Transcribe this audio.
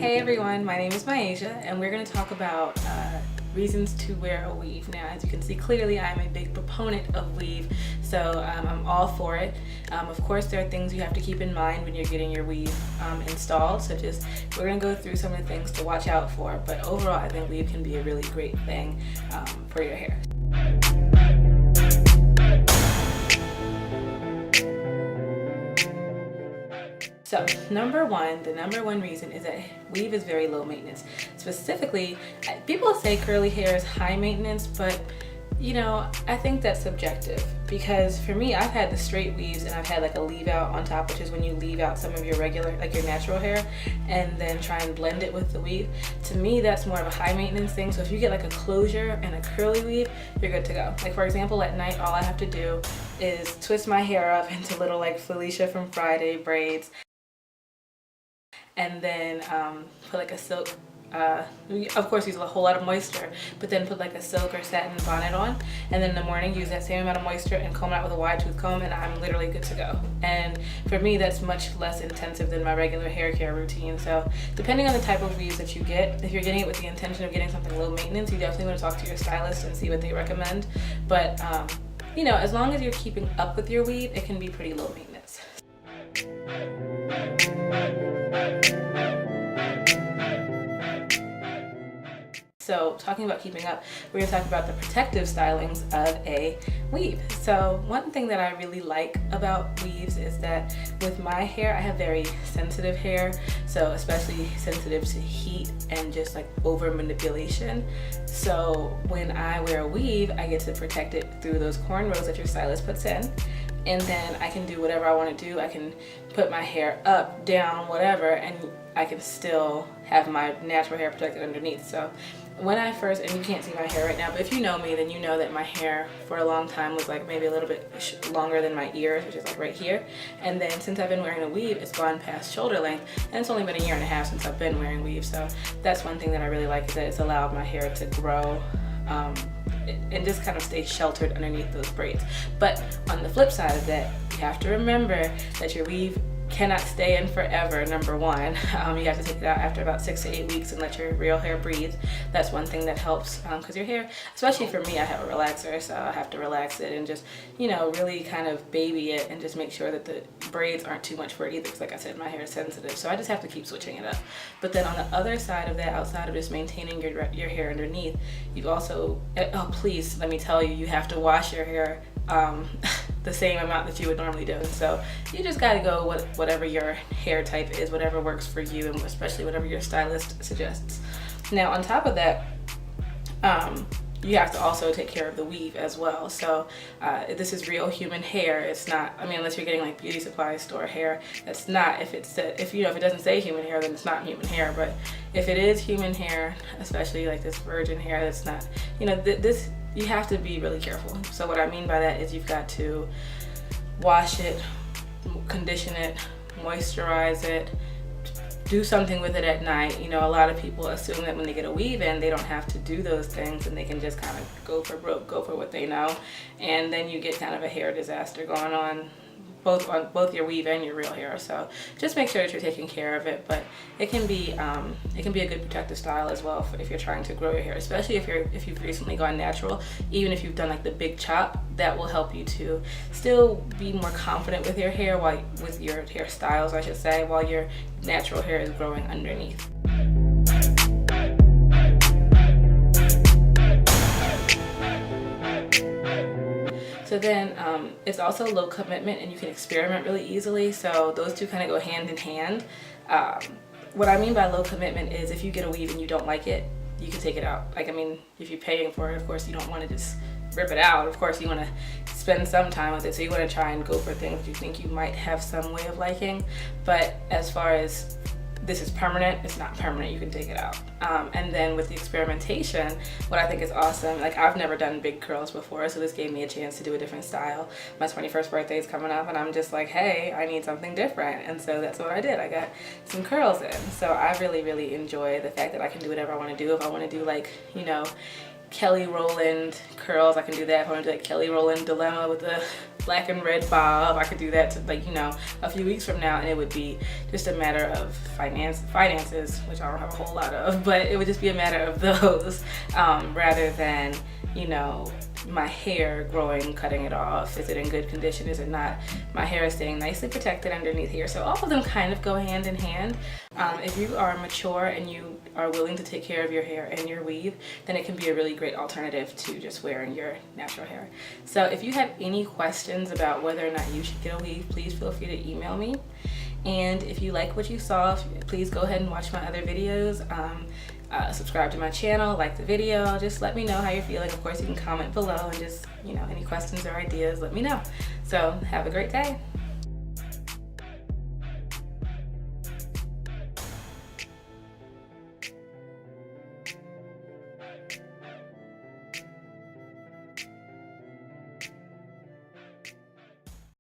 Hey everyone, my name is Maisha and we're going to talk about reasons to wear a weave. Now, as you can see clearly, I'm a big proponent of weave, so I'm all for it. Of course, there are things you have to keep in mind when you're getting your weave installed, such as we're going to go through some of the things to watch out for, but overall I think weave can be a really great thing for your hair. So the number one reason is that weave is very low maintenance. Specifically, people say curly hair is high maintenance, but you know, I think that's subjective, because for me, I've had the straight weaves and I've had like a leave out on top, which is when you leave out some of your regular, like your natural hair, and then try and blend it with the weave. To me, that's more of a high maintenance thing. So if you get like a closure and a curly weave, you're good to go. Like for example, at night, all I have to do is twist my hair up into little like Felicia from Friday braids, and then put like a silk, of course use a whole lot of moisture, but then put like a silk or satin bonnet on, and then in the morning use that same amount of moisture and comb it out with a wide tooth comb, and I'm literally good to go. And for me, that's much less intensive than my regular hair care routine. So depending on the type of weaves that you get, if you're getting it with the intention of getting something low maintenance, you definitely want to talk to your stylist and see what they recommend. But you know, as long as you're keeping up with your weave, it can be pretty low maintenance. So talking about keeping up, we're going to talk about the protective stylings of a weave. So one thing that I really like about weaves is that with my hair, I have very sensitive hair, so especially sensitive to heat and just like over manipulation. So when I wear a weave, I get to protect it through those cornrows that your stylist puts in. And then I can do whatever I want to do. I can put my hair up, down, whatever, and I can still have my natural hair protected underneath. So when I first, and you can't see my hair right now, but if you know me, then you know that my hair for a long time was like maybe a little bit longer than my ears, which is like right here. And then since I've been wearing a weave, it's gone past shoulder length, and it's only been a year and a half since I've been wearing weave. So that's one thing that I really like, is that it's allowed my hair to grow and just kind of stay sheltered underneath those braids. But on the flip side of that, you have to remember that your weave cannot stay in forever, number one. You have to take it out after about 6 to 8 weeks and let your real hair breathe. That's one thing that helps, because your hair, especially for me, I have a relaxer, so I have to relax it and just, you know, really kind of baby it and just make sure that the braids aren't too much for it either, because like I said, my hair is sensitive, so I just have to keep switching it up. But then on the other side of that, outside of just maintaining your hair underneath, you've also, oh please, let me tell you, you have to wash your hair the same amount that you would normally do. So you just got to go with whatever your hair type is, whatever works for you, and especially whatever your stylist suggests. Now on top of that, you have to also take care of the weave as well. So this is real human hair. It's not, I mean, unless you're getting like beauty supply store hair, that's not, if it doesn't say human hair, then it's not human hair. But if it is human hair, especially like this virgin hair, that's not, you know, this, you have to be really careful. So what I mean by that is you've got to wash it, condition it, moisturize it, do something with it at night. You know, a lot of people assume that when they get a weave in, they don't have to do those things and they can just kind of go for broke, go for what they know. And then you get kind of a hair disaster going on both your weave and your real hair. So just make sure that you're taking care of it. But it can be a good protective style as well if you're trying to grow your hair, especially if you've recently gone natural. Even if you've done like the big chop, that will help you to still be more confident with your hair, with your hairstyles, I should say, while your natural hair is growing underneath. So then it's also low commitment and you can experiment really easily. So those two kind of go hand in hand. What I mean by low commitment is if you get a weave and you don't like it, you can take it out. Like, I mean, if you're paying for it, of course you don't want to just rip it out. Of course you want to spend some time with it. So you want to try and go for things that you think you might have some way of liking. But as far as this is permanent, it's not permanent, you can take it out. And then with the experimentation, what I think is awesome, like I've never done big curls before, so this gave me a chance to do a different style. My 21st birthday is coming up and I'm just like, hey, I need something different. And so that's what I did. I got some curls in. So I really, really enjoy the fact that I can do whatever I want to do. If I want to do like, you know, Kelly Rowland curls, I can do that. If I want to do like Kelly Rowland dilemma with the black and red bob, I could do that to, like, you know, a few weeks from now, and it would be just a matter of finances, which I don't have a whole lot of, but it would just be a matter of those, rather than, you know, my hair growing, cutting it off. Is it in good condition? Is it not? My hair is staying nicely protected underneath here. So all of them kind of go hand in hand. If you are mature and you are willing to take care of your hair and your weave, then it can be a really great alternative to just wearing your natural hair. So if you have any questions about whether or not you should get a weave, please feel free to email me. And if you like what you saw, please go ahead and watch my other videos. Subscribe to my channel, like the video, just let me know how you're feeling. Of course, you can comment below and just, you know, any questions or ideas, let me know. So have a great day.